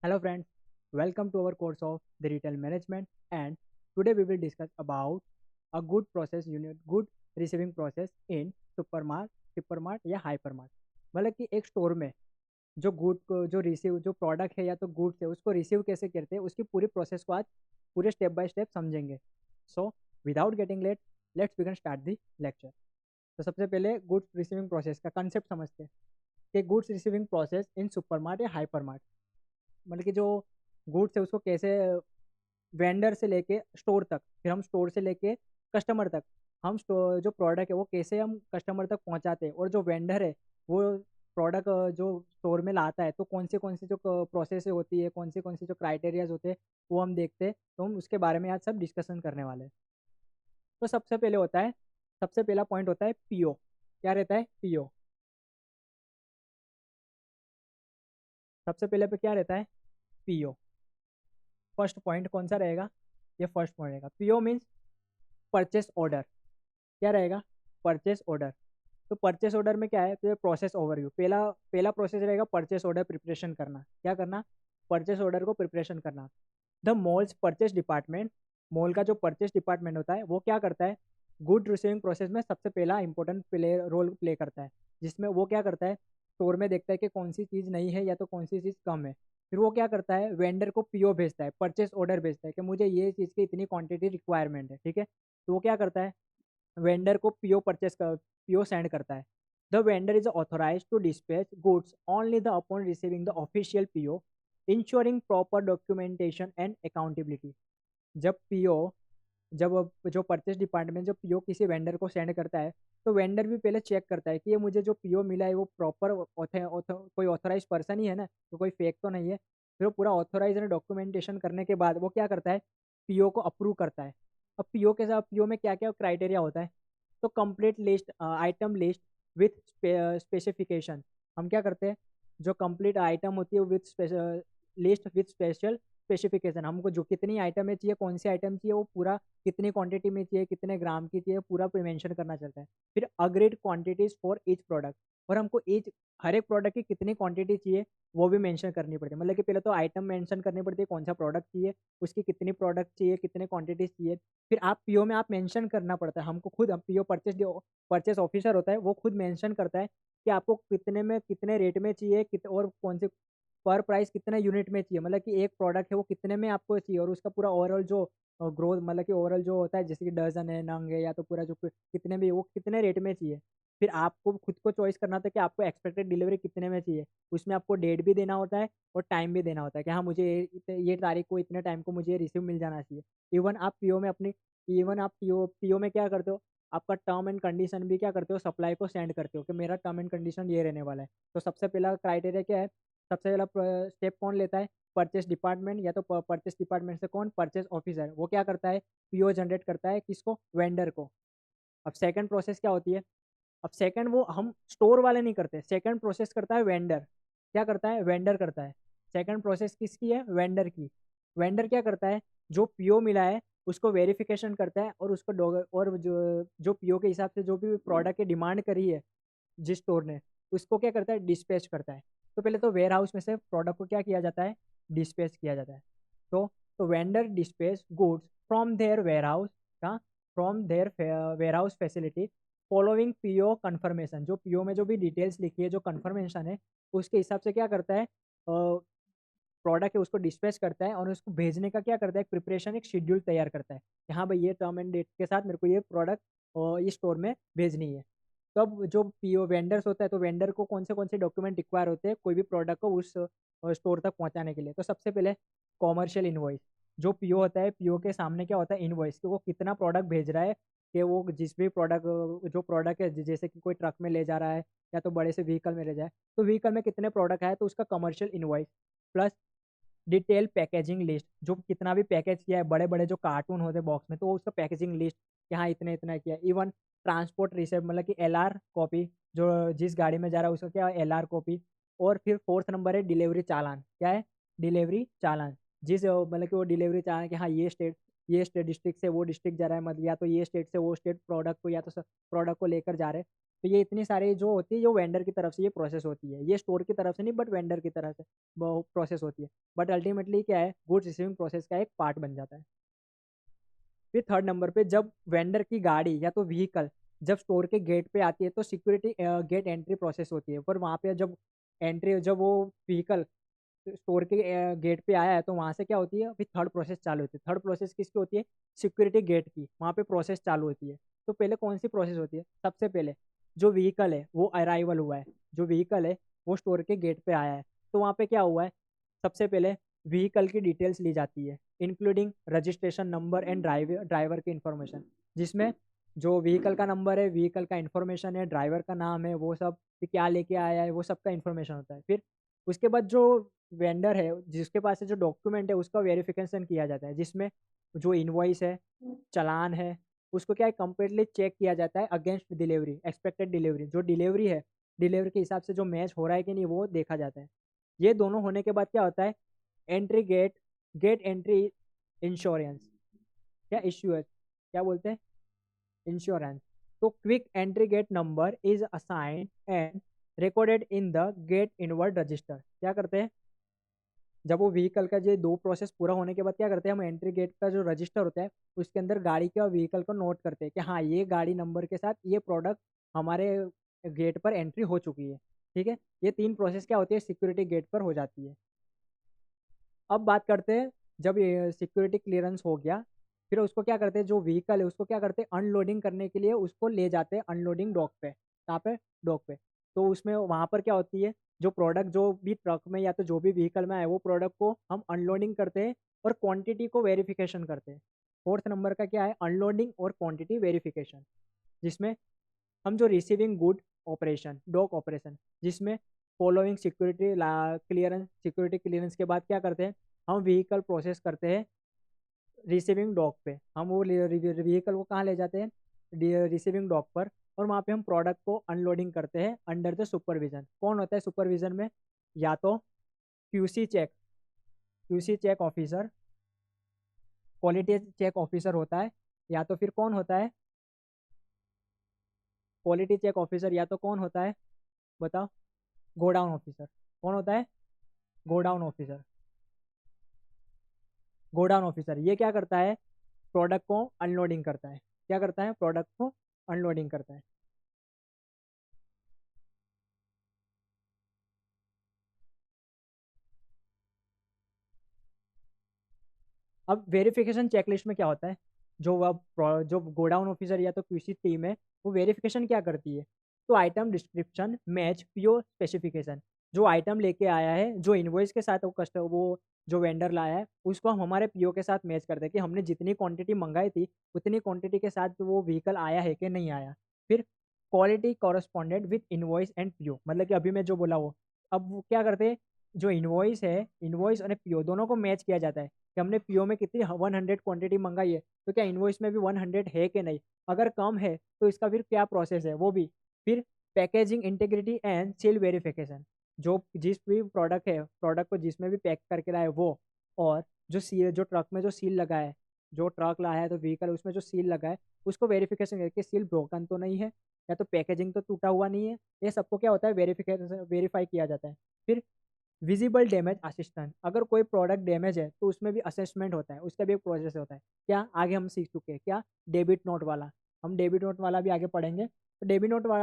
Hello friends, welcome to our course of the retail management and today we will discuss about a good process unit, good receiving process in supermart या hypermart. मतलब कि एक store में जो good को जो receive जो product है या तो गुड्स है उसको रिसीव कैसे करते हैं उसकी पूरी प्रोसेस को आज पूरे स्टेप बाय स्टेप समझेंगे। So without getting let let's begin start the lecture. तो सबसे पहले गुड्स रिसीविंग प्रोसेस का कंसेप्ट समझते हैं कि goods receiving process in supermart या हाइपरमार्ट, मतलब कि जो गुड्स है उसको कैसे वेंडर से लेके स्टोर तक, फिर हम स्टोर से लेके कस्टमर तक, हम स्टोर जो प्रोडक्ट है वो कैसे हम कस्टमर तक पहुंचाते हैं, और जो वेंडर है वो प्रोडक्ट जो स्टोर में लाता है तो कौन से जो प्रोसेस होती है, कौन से जो क्राइटेरियाज होते हैं वो हम देखते हैं। तो हम उसके बारे में आज सब डिस्कशन करने वाले हैं। तो सबसे पहले होता है, सबसे पहला पॉइंट होता है पीओ। क्या रहता है पीओ? सबसे पहले पे क्या रहता है पीओ। फर्स्ट पॉइंट कौन सा रहेगा? ये फर्स्ट पॉइंट रहेगा। PO means purchase order. क्या रहेगा? Purchase order. तो परचेस ऑर्डर में क्या है, तो प्रोसेस ओवरव्यू, पहला पहला प्रोसेस रहेगा परचेस ऑर्डर प्रिपरेशन करना। क्या करना? परचेस ऑर्डर को प्रिपरेशन करना। The malls purchase department, mall का जो परचेस डिपार्टमेंट होता है वो क्या करता है, गुड रिसीविंग प्रोसेस में सबसे पहला इंपॉर्टेंट प्ले रोल प्ले करता है। जिसमें वो क्या करता है, स्टोर में देखता है कि कौन सी चीज़ नहीं है या तो कौन सी चीज़ कम है। फिर वो क्या करता है, वेंडर को पीओ भेजता है, परचेस ऑर्डर भेजता है कि मुझे ये चीज़ की इतनी क्वांटिटी रिक्वायरमेंट है, ठीक है। तो वो क्या करता है, वेंडर को पीओ सेंड करता है। The vendor is authorise to dispatch goods only the upon receiving the official PO, ensuring proper documentation and accountability. जब पीओ जब जो परचेस डिपार्टमेंट जो पीओ किसी वेंडर को सेंड करता है तो वेंडर भी पहले चेक करता है कि ये मुझे जो पीओ मिला है वो प्रॉपर कोई ऑथोराइज पर्सन ही है ना, तो कोई फेक तो नहीं है। फिर वो पूरा ऑथोराइज एंड डॉक्यूमेंटेशन करने के बाद वो क्या करता है, पीओ को अप्रूव करता है। अब पीओ के साथ पीओ में क्या क्या क्राइटेरिया होता है, तो complete list, item list with specification. हम क्या करते हैं, जो कंप्लीट आइटम होती है with list with special specification, हमको जो कितनी आइटम में चाहिए, कौन सी आइटम चाहिए, वो पूरा कितनी क्वांटिटी में चाहिए, कितने ग्राम की चाहिए, पूरा मेंशन करना चलता है। फिर agreed quantities for each product, और हमको ईच हर एक प्रोडक्ट की कितनी क्वांटिटी चाहिए वो भी मेंशन करनी पड़ती है। मतलब कि पहले तो आइटम मेंशन करनी पड़ती है, कौन सा प्रोडक्ट चाहिए, उसकी कितनी प्रोडक्ट चाहिए, कितने क्वांटिटी चाहिए। फिर आप पीओ में आप मेंशन करना पड़ता है हमको खुद, हम पीओ परचेस ऑफिसर होता है वो खुद मेंशन करता है कि आपको कितने में कितने रेट में चाहिए, और कौन से पर प्राइस कितने यूनिट में चाहिए, मतलब कि एक प्रोडक्ट है वो कितने में आपको चाहिए, और उसका पूरा ओवरऑल जो ग्रोथ, मतलब कि ओवरऑल जो होता है जैसे कि डजन है, नंग है, या तो पूरा जो कितने भी वो कितने रेट में चाहिए। फिर आपको खुद को चॉइस करना था कि आपको एक्सपेक्टेड डिलीवरी कितने में चाहिए। उसमें आपको डेट भी देना होता है और टाइम भी देना होता है कि हाँ मुझे ये तारीख को इतने टाइम को मुझे रिसीव मिल जाना चाहिए। इवन आप पीओ में अपनी इवन आप पीओ में क्या करते हो, आपका टर्म एंड कंडीशन भी क्या करते हो, सप्लाई को सेंड करते हो कि मेरा टर्म एंड कंडीशन ये रहने वाला है। तो सबसे पहला क्राइटेरिया क्या है, सबसे पहला स्टेप कौन लेता है, परचेस डिपार्टमेंट, या तो परचेस डिपार्टमेंट से कौन, परचेस ऑफिसर, वो क्या करता है, पीओ जनरेट करता है किसको, वेंडर को। अब सेकंड प्रोसेस क्या होती है, अब सेकंड वो हम स्टोर वाले नहीं करते, सेकंड प्रोसेस करता है वेंडर। क्या करता है, वेंडर करता है। सेकंड प्रोसेस किसकी है, वेंडर की। वेंडर क्या करता है, जो पीओ मिला है उसको वेरिफिकेशन करता है, और उसको और जो जो पीओ के हिसाब से जो भी प्रोडक्ट की डिमांड करी है जिस स्टोर ने, उसको क्या करता है, डिस्पैच करता है। तो पहले तो वेयर हाउस में से प्रोडक्ट को क्या किया जाता है, डिस्पैच किया जाता है। तो vendor dispatch goods from their warehouse, कहाँ, from their warehouse facility following PO confirmation. जो पीओ में जो भी डिटेल्स लिखी है, जो कंफर्मेशन है, उसके हिसाब से क्या करता है, प्रोडक्ट है उसको डिस्पैच करता है, और उसको भेजने का क्या करता है, एक प्रिपरेशन, एक शेड्यूल तैयार करता है कि हाँ भाई ये टर्म एंड डेट के साथ मेरे को ये प्रोडक्ट इस स्टोर में भेजनी है। तो अब जो पीओ वेंडर्स होता है, तो वेंडर को कौन से डॉक्यूमेंट रिक्वायर होते हैं कोई भी प्रोडक्ट को उस स्टोर तक पहुंचाने के लिए। तो सबसे पहले कॉमर्शियल इनवॉइस। जो पीओ होता है, पीओ के सामने क्या होता है, इनवॉइस, कि वो कितना प्रोडक्ट भेज रहा है, कि वो जिस भी प्रोडक्ट जो प्रोडक्ट है, जैसे कि कोई ट्रक में ले जा रहा है या तो बड़े से व्हीकल में ले जाए, तो व्हीकल में कितने प्रोडक्ट है तो उसका commercial invoice, plus detail packaging list, जो कितना भी पैकेज किया है, बड़े बड़े जो कार्टून होते हैं बॉक्स में, तो उसका पैकेजिंग लिस्ट कि हाँ इतने इतना किया। इवन ट्रांसपोर्ट रिसिप्ट, मतलब कि एलआर कॉपी, जो जिस गाड़ी में जा रहा है उसका क्या, एलआर कॉपी। और फिर फोर्थ नंबर है डिलीवरी चालान। क्या है, डिलीवरी चालान, जिस मतलब कि वो डिलीवरी चालान कि हाँ ये स्टेट डिस्ट्रिक्ट से वो डिस्ट्रिक्ट जा रहा है, मतलब या तो ये स्टेट से वो स्टेट प्रोडक्ट को, या तो प्रोडक्ट को लेकर जा रहे हैं। तो ये इतनी सारी जो होती है, जो वेंडर की तरफ से ये प्रोसेस होती है, ये स्टोर की तरफ से नहीं बट वेंडर की तरफ से वो प्रोसेस होती है। बट अल्टीमेटली क्या है, गुड्स रिसीविंग प्रोसेस का एक पार्ट बन जाता है। फिर थर्ड नंबर पे जब वेंडर की गाड़ी या तो व्हीकल जब स्टोर के गेट पे आती है तो सिक्योरिटी गेट एंट्री प्रोसेस होती है। पर वहाँ पे जब वो व्हीकल स्टोर के गेट पे आया है तो वहाँ से क्या होती है, फिर थर्ड प्रोसेस चालू होती है। थर्ड प्रोसेस किसकी होती है, सिक्योरिटी गेट की, वहाँ पे प्रोसेस चालू होती है। तो पहले कौन सी प्रोसेस होती है, सबसे पहले जो व्हीकल है वो अराइवल हुआ है, जो व्हीकल है वो स्टोर के गेट पे आया है, तो वहाँ पे क्या हुआ है, सबसे पहले व्हीकल की डिटेल्स ली जाती है including registration number and driver की इंफॉर्मेशन, जिसमें जो व्हीकल का नंबर है, व्हीकल का इन्फॉर्मेशन है, ड्राइवर का नाम है, वो सब फिर क्या लेके आया है वो सब का इन्फॉर्मेशन होता है। फिर उसके बाद जो वेंडर है जिसके पास है जो डॉक्यूमेंट है उसका वेरिफिकेशन किया जाता है, जिसमें जो इनवॉइस है, चालान है, उसको क्या है कंप्लीटली चेक किया जाता है अगेंस्ट डिलीवरी, एक्सपेक्टेड डिलीवरी, जो डिलीवरी है डिलीवरी के हिसाब से जो मैच हो रहा है कि नहीं वो देखा जाता है। ये दोनों होने के बाद क्या होता है, एंट्री गेट एंट्री इंश्योरेंस, क्या इश्यू है, क्या बोलते हैं, इंश्योरेंस। तो quick entry gate number is assigned and recorded in the gate inward register. क्या करते हैं, जब वो व्हीकल का जो दो प्रोसेस पूरा होने के बाद क्या करते हैं, हम एंट्री गेट का जो रजिस्टर होता है उसके अंदर गाड़ी के और व्हीकल को नोट करते हैं कि हाँ ये गाड़ी नंबर के साथ ये प्रोडक्ट हमारे गेट पर एंट्री हो चुकी है। ठीक है, ये तीन प्रोसेस क्या होती है सिक्योरिटी गेट पर हो जाती है। अब बात करते हैं, जब ये सिक्योरिटी क्लियरेंस हो गया फिर उसको क्या करते हैं, जो व्हीकल है उसको क्या करते हैं अनलोडिंग करने के लिए उसको ले जाते हैं अनलोडिंग डॉक पे। कहाँ पे, डॉक पे। तो उसमें वहाँ पर क्या होती है, जो प्रोडक्ट जो भी ट्रक में या तो जो भी व्हीकल में आए वो प्रोडक्ट को हम अनलोडिंग करते हैं और क्वांटिटी को वेरिफिकेशन करते हैं। फोर्थ नंबर का क्या है, अनलोडिंग और क्वांटिटी वेरिफिकेशन, जिसमें हम जो receiving good operation, dock operation, जिसमें फॉलोइंग सिक्योरिटी क्लियरेंस के बाद क्या करते हैं, हम व्हीकल प्रोसेस करते हैं रिसीविंग डॉक पे। हम वो व्हीकल को कहाँ ले जाते हैं, रिसीविंग डॉक पर, और वहाँ पे हम प्रोडक्ट को अनलोडिंग करते हैं अंडर द सुपरविजन। कौन होता है सुपरविजन में, या तो QC check officer, quality check officer होता है, या तो फिर कौन होता है क्वालिटी चेक ऑफिसर, या तो कौन होता है बताओ, गोडाउन ऑफिसर। कौन होता है, गोडाउन ऑफिसर। गोडाउन ऑफिसर ये क्या करता है, प्रोडक्ट को अनलोडिंग करता है। क्या करता है, प्रोडक्ट को अनलोडिंग करता है। अब वेरिफिकेशन चेकलिस्ट में क्या होता है, जो गोडाउन ऑफिसर या तो किसी टीम है वो वेरिफिकेशन क्या करती है, तो item description match PO specification, जो आइटम लेके आया है जो इनवॉइस के साथ वो जो वेंडर लाया है उसको हम हमारे पीओ के साथ मैच करते हैं कि हमने जितनी क्वांटिटी मंगाई थी उतनी क्वांटिटी के साथ वो व्हीकल आया है कि नहीं आया। फिर quality correspondent with invoice and PO, मतलब कि अभी मैं जो बोला वो, अब वो क्या करते हैं, जो इनवॉइस है, इनवॉइस और पीओ दोनों को मैच किया जाता है कि हमने पीओ में कितनी 100 क्वांटिटी मंगाई है तो क्या इनवॉइस में भी 100 है कि नहीं, अगर कम है तो इसका फिर क्या प्रोसेस है वो भी। फिर packaging integrity and seal verification, जो जिस भी प्रोडक्ट है, प्रोडक्ट को जिसमें भी पैक करके लाए वो, और जो ट्रक में जो सील लगा है, जो ट्रक लाया है तो व्हीकल उसमें जो सील लगा है उसको वेरिफिकेशन करके सील ब्रोकन तो नहीं है या तो पैकेजिंग तो टूटा हुआ नहीं है, ये सबको क्या होता है वेरिफिकेशन वेरीफाई किया जाता है। फिर विजिबल डैमेज असिस्टेंट, अगर कोई प्रोडक्ट डैमेज है तो उसमें भी असेसमेंट होता है, उसका भी एक प्रोसेस होता है। क्या आगे हम सीख चुके हैं, क्या डेबिट नोट वाला, हम डेबिट नोट वाला भी आगे पढ़ेंगे। तो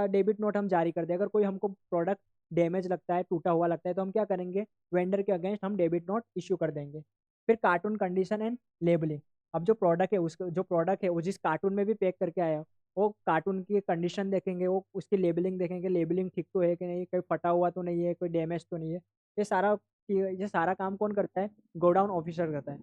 डेबिट नोट हम जारी कर दें, अगर कोई हमको प्रोडक्ट डैमेज लगता है, टूटा हुआ लगता है तो हम क्या करेंगे, वेंडर के अगेंस्ट हम डेबिट नोट इश्यू कर देंगे। फिर कार्टून कंडीशन एंड लेबलिंग, अब जो प्रोडक्ट है उसको, जो प्रोडक्ट है वो जिस कार्टून में भी पैक करके आया वो कार्टून की कंडीशन देखेंगे, वो उसकी लेबलिंग देखेंगे, लेबलिंग ठीक तो है कि नहीं, कोई फटा हुआ तो नहीं है, कोई डैमेज तो नहीं है। ये सारा ये सारा काम कौन करता है, गोडाउन ऑफिसर करता है।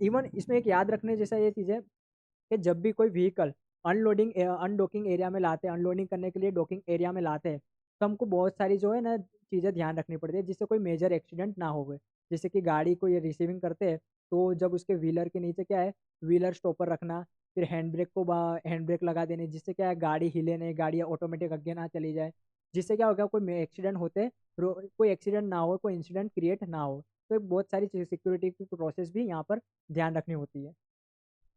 इवन इसमें एक याद रखने जैसा ये चीज़ है कि जब भी कोई व्हीकल अनडॉकिंग एरिया में लाते हैं, अनलोडिंग करने के लिए डॉकिंग एरिया में लाते हैं, तो हमको बहुत सारी जो है ना चीज़ें ध्यान रखनी पड़ती है जिससे कोई मेजर एक्सीडेंट ना हो। जैसे कि गाड़ी को ये रिसीविंग करते हैं तो जब उसके व्हीलर के नीचे क्या है, व्हीलर स्टॉपर रखना, फिर हैंड ब्रेक लगा देने जिससे क्या है गाड़ी हिले नहीं, गाड़ी ऑटोमेटिक आगे ना चली जाए, जिससे क्या होगा कोई एक्सीडेंट होते कोई एक्सीडेंट ना हो, कोई इंसिडेंट क्रिएट ना हो। तो बहुत सारी सिक्योरिटी की प्रोसेस भी यहाँ पर ध्यान रखनी होती है।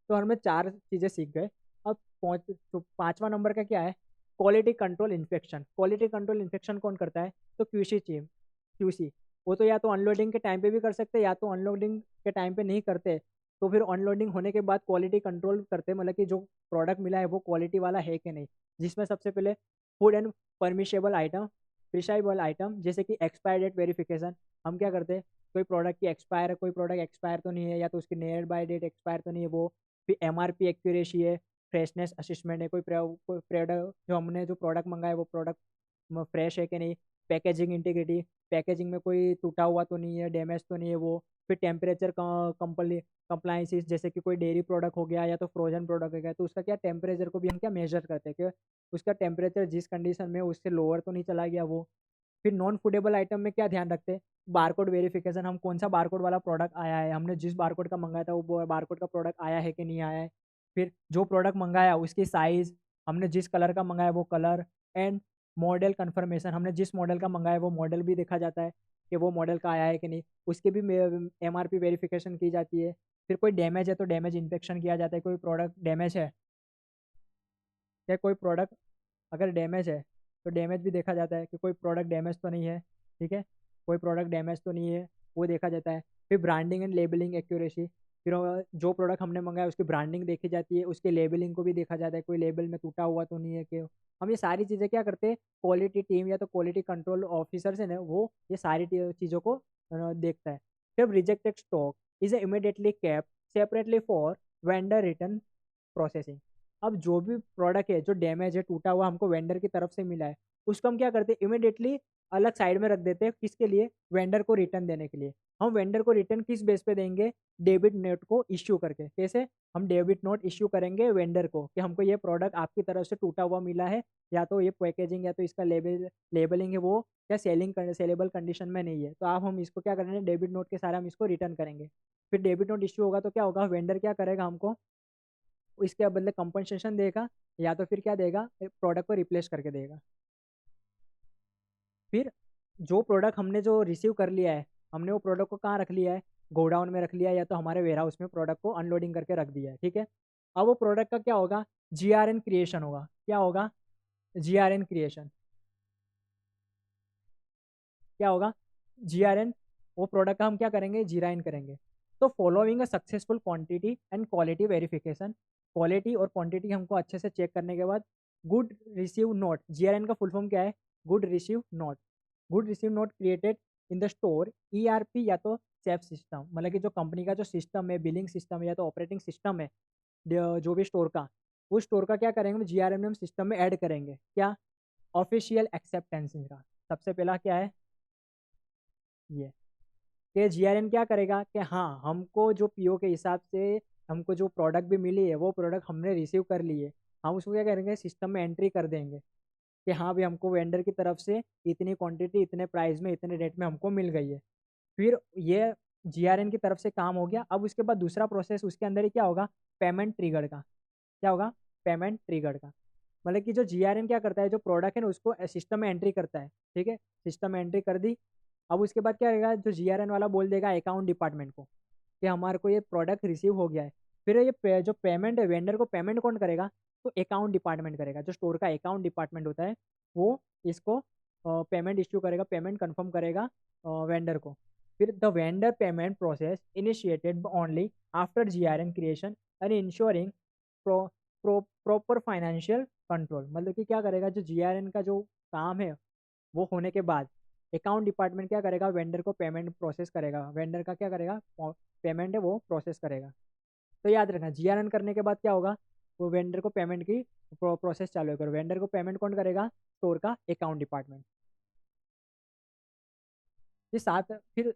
तो हमें चार चीज़ें सीख गए। अब पाँचवा नंबर का क्या है, quality control inspection, quality control inspection कौन करता है? तो क्यूसी टीम, क्यूसी। वो तो या तो अनलोडिंग के टाइम पे भी कर सकते हैं, या तो अनलोडिंग के टाइम पे नहीं करते तो फिर अनलोडिंग होने के बाद क्वालिटी कंट्रोल करते हैं, मतलब कि जो प्रोडक्ट मिला है वो क्वालिटी वाला है कि नहीं। जिसमें सबसे पहले food and perishable item, perishable item, जैसे कि एक्सपायर डेट वेरिफिकेशन। हम क्या करते हैं, कोई प्रोडक्ट की एक्सपायर है, कोई प्रोडक्ट एक्सपायर तो नहीं है, या तो उसकी नियर बाय डेट एक्सपायर तो नहीं है वो। फिर एमआरपी एक्यूरेसी है, फ्रेशनेस असिस्मेंट है, कोई प्रोडक्ट जो हमने जो प्रोडक्ट मंगाया है वो प्रोडक्ट फ्रेश है कि नहीं। पैकेजिंग इंटीग्रिटी, पैकेजिंग में कोई टूटा हुआ तो नहीं है, डैमेज तो नहीं है वो। फिर टेम्परेचर कंप्लाइंसिस, जैसे कि कोई डेयरी प्रोडक्ट हो गया या तो फ्रोजन प्रोडक्ट हो गया, तो उसका क्या टेम्परेचर को भी हम क्या मेजर करते हैं कि उसका टेम्परेचर जिस कंडीशन में उससे लोअर तो नहीं चला गया वो। फिर नॉन फूडेबल आइटम में क्या ध्यान रखते हैं, बारकोड वेरिफिकेशन, हम कौन सा बारकोड वाला प्रोडक्ट आया है, हमने जिस बारकोड का मंगाया था वो बारकोड का प्रोडक्ट आया है कि नहीं आया है। फिर जो प्रोडक्ट मंगाया उसकी साइज़, हमने जिस कलर का मंगाया वो कलर। एंड मॉडल कन्फर्मेशन, हमने जिस मॉडल का मंगाया वो मॉडल भी देखा जाता है कि वो मॉडल का आया है कि नहीं, उसकी भी एमआरपी वेरिफिकेशन की जाती है। फिर कोई डैमेज है तो डैमेज इंस्पेक्शन किया जाता है, कोई प्रोडक्ट डैमेज है या कोई प्रोडक्ट अगर डैमेज है तो डैमेज भी देखा जाता है कि कोई प्रोडक्ट डैमेज तो नहीं है, ठीक है, कोई प्रोडक्ट डैमेज तो नहीं है, वो देखा जाता है। फिर ब्रांडिंग एंड लेबलिंग एक्यूरेसी, फिर जो प्रोडक्ट हमने मंगाया उसकी ब्रांडिंग देखी जाती है, उसके लेबलिंग को भी देखा जाता है, कोई लेबल में टूटा हुआ तो नहीं है कि। हम ये सारी चीज़ें क्या करते हैं, क्वालिटी टीम या तो क्वालिटी कंट्रोल ऑफिसर्स है ना, वो ये सारी चीज़ों को देखता है। फिर rejected stock is immediately kept separately for vendor return processing. अब जो भी प्रोडक्ट है जो डैमेज है, टूटा हुआ, हमको वेंडर की तरफ से मिला है, उसको हम क्या करते हैं, इमिडिएटली अलग साइड में रख देते हैं। किसके लिए? वेंडर को रिटर्न देने के लिए। हम वेंडर को रिटर्न किस बेस पे देंगे? डेबिट नोट को इश्यू करके। कैसे? हम डेबिट नोट इश्यू करेंगे वेंडर को कि हमको ये प्रोडक्ट आपकी तरफ से टूटा हुआ मिला है, या तो ये पैकेजिंग या तो इसका लेबलिंग है वो या सेलेबल कंडीशन में नहीं है, तो आप हम इसको क्या करेंगे, डेबिट नोट के सारे हम इसको रिटर्न करेंगे। फिर डेबिट नोट इश्यू होगा तो क्या होगा, वेंडर क्या करेगा, हमको इसके बदले कंपनसेशन देगा, या तो फिर क्या देगा, प्रोडक्ट को रिप्लेस करके देगा। फिर जो प्रोडक्ट हमने जो रिसीव कर लिया है, हमने वो प्रोडक्ट को कहाँ रख लिया है, गोडाउन में रख लिया है, या तो हमारे वेयर हाउस में प्रोडक्ट को अनलोडिंग करके रख दिया है, ठीक है। अब वो प्रोडक्ट का क्या होगा, जीआरएन क्रिएशन होगा। क्या होगा? GRN creation. क्या होगा? जीआरएन। वो प्रोडक्ट का हम क्या करेंगे, जीआरएन करेंगे। तो following a successful quantity and quality verification, quality और क्वांटिटी हमको अच्छे से चेक करने के बाद गुड रिसीव नोट, जीआरएन का फुल फॉर्म क्या है, good receive note. Good receive note created in the store ERP या तो सेफ सिस्टम, मतलब कि जो कंपनी का जो सिस्टम है, बिलिंग सिस्टम है या तो ऑपरेटिंग सिस्टम है, जो भी स्टोर का, उस स्टोर का क्या करेंगे, जीआरएम में हम सिस्टम में ऐड करेंगे। क्या? ऑफिशियल एक्सेप्टेंस का सबसे पहला क्या है, ये कि जीआरएन क्या करेगा कि हाँ, हमको जो पीओ के हिसाब से हमको जो प्रोडक्ट भी मिली है वो प्रोडक्ट हमने रिसीव कर ली है, हम उसको क्या करेंगे, सिस्टम में एंट्री कर देंगे कि हाँ भाई, हमको वेंडर की तरफ से इतनी क्वांटिटी इतने प्राइस में इतने रेट में हमको मिल गई है। फिर ये जीआरएन की तरफ से काम हो गया। अब उसके बाद दूसरा प्रोसेस उसके अंदर ही क्या होगा, पेमेंट ट्रिगर का। क्या होगा? पेमेंट ट्रिगर का, मतलब कि जो जीआरएन क्या करता है, जो प्रोडक्ट है ना उसको सिस्टम में एंट्री करता है, ठीक है, सिस्टम में एंट्री कर दी। अब उसके बाद क्या रहेगा, जो जीआरएन वाला बोल देगा अकाउंट डिपार्टमेंट को कि हमारे को ये प्रोडक्ट रिसीव हो गया है। फिर ये जो पेमेंट है, वेंडर को पेमेंट कौन करेगा, तो अकाउंट डिपार्टमेंट करेगा। जो स्टोर का अकाउंट डिपार्टमेंट होता है वो इसको पेमेंट इश्यू करेगा, पेमेंट कंफर्म करेगा वेंडर को। फिर the vendor payment process initiated only after GRN creation and ensuring proper financial control, मतलब कि क्या करेगा, जो जीआरएन का जो काम है वो होने के बाद अकाउंट डिपार्टमेंट क्या करेगा, वेंडर को पेमेंट प्रोसेस करेगा, वेंडर का क्या करेगा, पेमेंट है वो प्रोसेस करेगा। तो याद रखना, जीआरएन करने के बाद क्या होगा, वो वेंडर को पेमेंट की प्रोसेस चालू होगा। वेंडर को पेमेंट कौन करेगा, स्टोर का अकाउंट डिपार्टमेंट। ये सात, फिर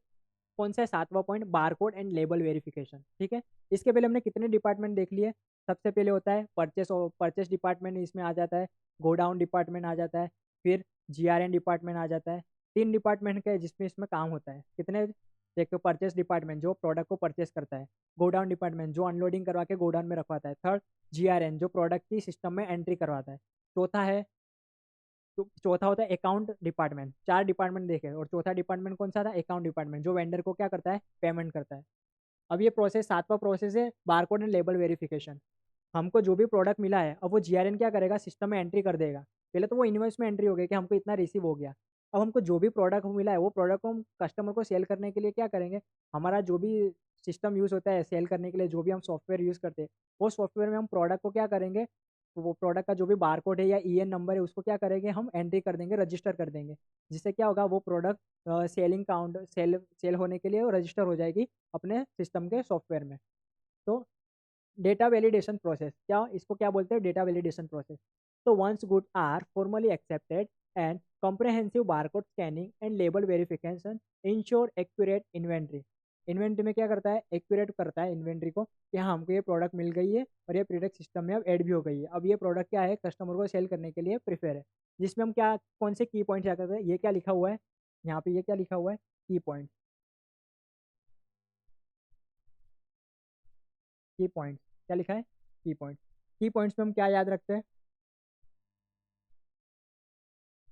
कौन सा है सातवां point, barcode and label verification, ठीक है। इसके पहले हमने कितने डिपार्टमेंट देख लिए, सबसे पहले होता है परचेस, और परचेस डिपार्टमेंट इसमें आ जाता है, गोडाउन डिपार्टमेंट आ जाता है, फिर जीआरएन डिपार्टमेंट आ जाता है। तीन डिपार्टमेंट का है जिसमें इसमें काम होता है, कितने, देखो, परचेस डिपार्टमेंट जो प्रोडक्ट को परचेस करता है, गोडाउन डिपार्टमेंट जो अनलोडिंग करवा के गोडाउन में रखवाता है, थर्ड जीआरएन जो प्रोडक्ट की सिस्टम में एंट्री करवाता है, चौथा है, तो चौथा होता है अकाउंट डिपार्टमेंट। चार डिपार्टमेंट देखे और चौथा डिपार्टमेंट कौन सा था, अकाउंट डिपार्टमेंट, जो वेंडर को क्या करता है, पेमेंट करता है। अब ये प्रोसेस, सातवां प्रोसेस है बारकोड एंड लेबल वेरिफिकेशन। हमको जो भी प्रोडक्ट मिला है अब वो जीआरएन क्या करेगा, सिस्टम में एंट्री कर देगा। पहले तो वो इनवॉइस में एंट्री हो गई कि हमको इतना रिसीव हो गया। अब हमको जो भी प्रोडक्ट मिला है वो प्रोडक्ट को हम कस्टमर को सेल करने के लिए क्या करेंगे, हमारा जो भी सिस्टम यूज़ होता है सेल करने के लिए, जो भी हम सॉफ्टवेयर यूज़ करते हैं, वो सॉफ्टवेयर में हम प्रोडक्ट को क्या करेंगे, वो प्रोडक्ट का जो भी बारकोड है या ईएन नंबर है उसको क्या करेंगे, हम एंट्री कर देंगे, रजिस्टर कर देंगे। जिससे क्या होगा, वो प्रोडक्ट सेलिंग काउंट सेल होने के लिए रजिस्टर हो जाएगी अपने सिस्टम के सॉफ्टवेयर में। तो डेटा वैलिडेशन प्रोसेस, क्या इसको क्या बोलते हैं, डेटा वैलिडेशन प्रोसेस। तो once good are formally accepted and comprehensive barcode scanning and label verification ensure accurate inventory. Inventory में क्या करता है, एक्यूरेट करता है इन्वेंट्री को कि हाँ हमको ये प्रोडक्ट मिल गई है और ये प्रोडक्ट सिस्टम में अब ऐड भी हो गई है। अब ये प्रोडक्ट क्या है, कस्टमर को सेल करने के लिए प्रिफेयर है। जिसमें हम क्या, कौन से की पॉइंट क्या करते हैं, ये क्या लिखा हुआ है यहाँ पे, ये क्या लिखा हुआ है, की पॉइंट। की पॉइंट्स क्या लिखा है, की पॉइंट्स। की पॉइंट्स में हम क्या याद रखते हैं,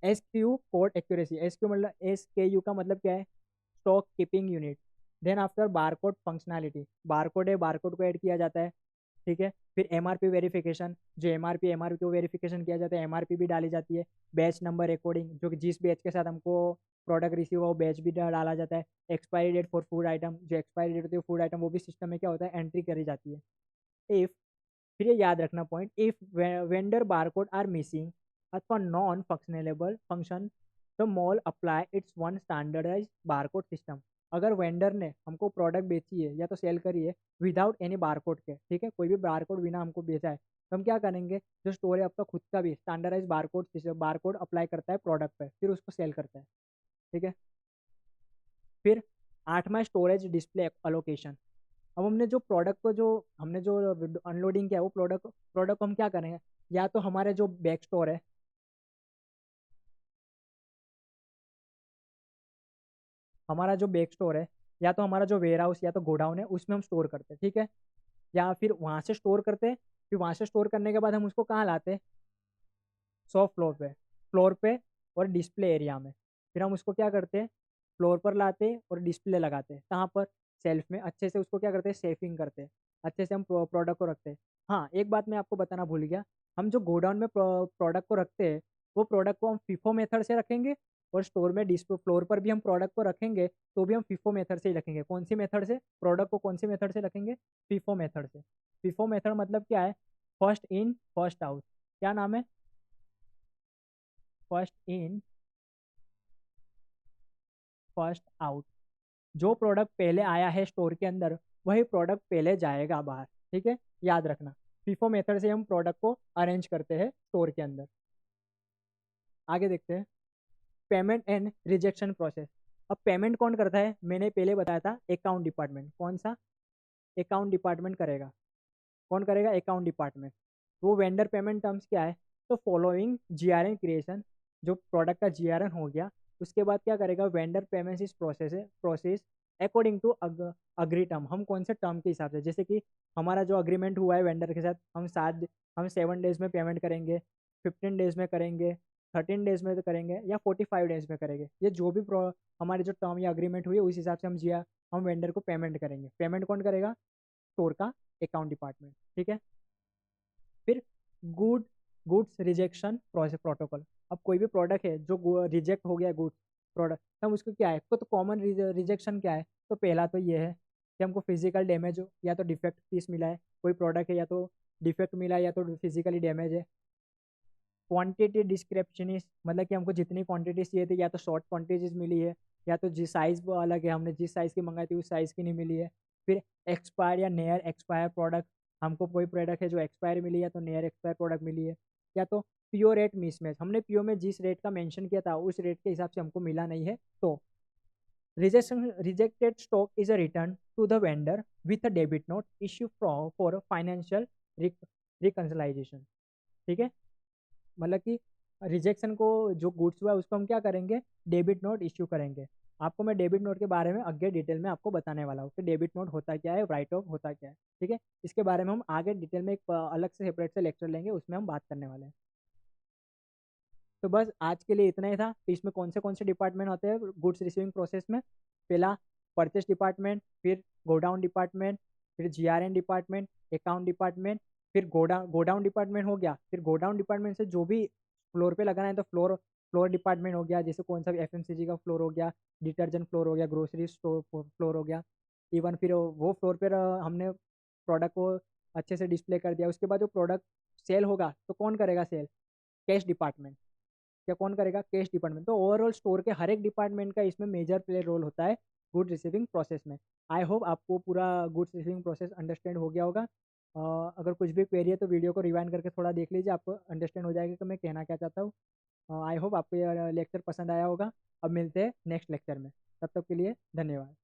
S Q code accuracy. S Q मतलब, एस के यू का मतलब क्या है, stock keeping unit. Then after barcode functionality, barcode है, बारकोड को ऐड किया जाता है, ठीक है। फिर एमआरपी वेरिफिकेशन, जो एमआरपी को वेरिफिकेशन किया जाता है, एमआरपी भी डाली जाती है। बैच नंबर रिकॉर्डिंग, जो कि जिस बैच के साथ हमको प्रोडक्ट रिसीव हो वो बैच भी डाला जाता है। Expiry date for food item, जो एक्सपायरी डेट होती है फूड आइटम वो भी सिस्टम में क्या होता है, एंट्री करी जाती है। इफ, फिर ये याद रखना point, if vendor barcode are missing अथवा non functionable function the mall apply its one standardize barcode system. अगर वेंडर ने हमको प्रोडक्ट बेची है या तो सेल करी है विदाउट एनी बारकोड के, ठीक है, कोई भी बारकोड बिना हमको बेचा है, तो हम क्या करेंगे, जो स्टोर है आपका खुद का भी स्टैंडर्डाइज बारकोड अप्लाई करता है प्रोडक्ट पे, फिर उसको सेल करता है, ठीक है। फिर 8वां स्टोरेज डिस्प्ले अलोकेशन। अब हमने जो प्रोडक्ट को, जो हमने जो अनलोडिंग किया है वो प्रोडक्ट प्रोडक्ट को हम क्या करेंगे, या तो हमारे जो बैक स्टोर है, हमारा जो बैक स्टोर है, या तो हमारा जो वेयर हाउस या तो गोडाउन है उसमें हम स्टोर करते हैं, ठीक है। या फिर वहाँ से स्टोर करते हैं, फिर वहाँ से स्टोर करने के बाद हम उसको कहाँ लाते हैं, सॉफ्ट फ्लोर पे और डिस्प्ले एरिया में। फिर हम उसको क्या करते हैं, फ्लोर पर लाते हैं और डिस्प्ले लगाते हैं, कहाँ पर, सेल्फ में। अच्छे से उसको क्या करते हैं, सेफिंग करते हैं, अच्छे से हम प्रोडक्ट को रखते हैं। हाँ एक बात मैं आपको बताना भूल गया, हम जो गोडाउन में प्रोडक्ट को रखते हैं वो प्रोडक्ट को हम फीफो मेथड से रखेंगे, और स्टोर में डिस्प्ले फ्लोर पर भी हम प्रोडक्ट को रखेंगे तो भी हम फीफो मेथड से ही रखेंगे। कौन सी मेथड से, प्रोडक्ट को कौन सी मेथड से रखेंगे, फीफो मेथड से। फीफो मेथड मतलब क्या है, फर्स्ट इन फर्स्ट आउट। क्या नाम है, फर्स्ट इन फर्स्ट आउट। जो प्रोडक्ट पहले आया है स्टोर के अंदर वही प्रोडक्ट पहले जाएगा बाहर, ठीक है, याद रखना। फीफो मेथड से हम प्रोडक्ट को अरेंज करते हैं स्टोर के अंदर। आगे देखते हैं, पेमेंट एंड रिजेक्शन प्रोसेस। अब पेमेंट कौन करता है, मैंने पहले बताया था अकाउंट डिपार्टमेंट। कौन सा, अकाउंट डिपार्टमेंट करेगा। कौन करेगा, अकाउंट डिपार्टमेंट। वो वेंडर पेमेंट टर्म्स क्या है, तो फॉलोइंग जीआरएन क्रिएशन, जो प्रोडक्ट का जीआरएन हो गया उसके बाद क्या करेगा, वेंडर पेमेंट इस process according to agree term. हम कौन से टर्म के हिसाब से, जैसे कि हमारा जो अग्रीमेंट हुआ है वेंडर के साथ, हम 7 डेज में पेमेंट करेंगे, 15 डेज में करेंगे, 13 डेज में तो करेंगे, या 45 डेज में करेंगे। ये जो भी हमारी जो टर्म या अग्रीमेंट हुई है उस हिसाब से हम वेंडर को पेमेंट करेंगे। पेमेंट कौन करेगा, स्टोर का अकाउंट डिपार्टमेंट, ठीक है। फिर good goods rejection process protocol. अब कोई भी प्रोडक्ट है जो रिजेक्ट हो गया गुड्स प्रोडक्ट, हम उसको क्या है, तो कॉमन रिजेक्शन क्या है, तो पहला तो ये है कि हमको फिजिकल डैमेज हो या तो डिफेक्ट पीस मिला है, कोई प्रोडक्ट है या तो डिफेक्ट मिला है या तो फिजिकली डैमेज है। क्वांटिटी डिस्क्रिप्शनिस्ट, मतलब कि हमको जितनी क्वांटिटी चाहिए थी या तो शॉर्ट क्वांटिटीज मिली है, या तो जिस साइज़ वो अलग है, हमने जिस साइज़ की मंगाई थी उस साइज़ की नहीं मिली है। फिर एक्सपायर या नियर एक्सपायर प्रोडक्ट, हमको कोई प्रोडक्ट है जो एक्सपायर मिली है या तो नियर एक्सपायर प्रोडक्ट मिली है। या तो पीओ रेट मिसमैच, हमने पीओ में जिस रेट का मेंशन किया था उस रेट के हिसाब से हमको मिला नहीं है। तो rejected stock is a return to the vendor with a debit note issue for financial reconciliation, ठीक है। मतलब कि रिजेक्शन को, जो गुड्स हुआ है उसको हम क्या करेंगे, डेबिट नोट इश्यू करेंगे। आपको मैं डेबिट नोट के बारे में आगे डिटेल में आपको बताने वाला हूँ कि डेबिट नोट होता क्या है, राइट ऑफ होता क्या है, ठीक है। इसके बारे में हम आगे डिटेल में एक अलग से सेपरेट से लेक्चर लेंगे, उसमें हम बात करने वाले हैं। तो बस आज के लिए इतना ही था। तो इसमें कौन से डिपार्टमेंट होते हैं गुड्स रिसीविंग प्रोसेस में, पहला परचेस डिपार्टमेंट, फिर गोडाउन डिपार्टमेंट, फिर जीआरएन डिपार्टमेंट, अकाउंट डिपार्टमेंट, फिर गोडाउन डिपार्टमेंट हो गया, फिर गोडाउन डिपार्टमेंट से जो भी फ्लोर पे लगाना है तो फ्लोर फ्लोर डिपार्टमेंट हो गया, जैसे कौन सा भी एफएमसीजी का फ्लोर हो गया, डिटर्जेंट फ्लोर हो गया, ग्रोसरी स्टोर फ्लोर हो गया। इवन फिर वो फ्लोर पर हमने प्रोडक्ट को अच्छे से डिस्प्ले कर दिया, उसके बाद जो प्रोडक्ट सेल होगा तो कौन करेगा सेल? Cash department. क्या कौन करेगा? Cash department. तो ओवरऑल स्टोर के हर एक डिपार्टमेंट का इसमें मेजर प्ले रोल होता है गुड रिसीविंग प्रोसेस में। आई होप आपको पूरा गुड रिसीविंग प्रोसेस अंडरस्टैंड हो गया होगा। अगर कुछ भी क्वेरी है तो वीडियो को रिवाइंड करके थोड़ा देख लीजिए, आपको अंडरस्टैंड हो जाएगा कि मैं कहना क्या चाहता हूँ। आई होप आपको ये लेक्चर पसंद आया होगा। अब मिलते हैं नेक्स्ट लेक्चर में, तब तक के लिए धन्यवाद।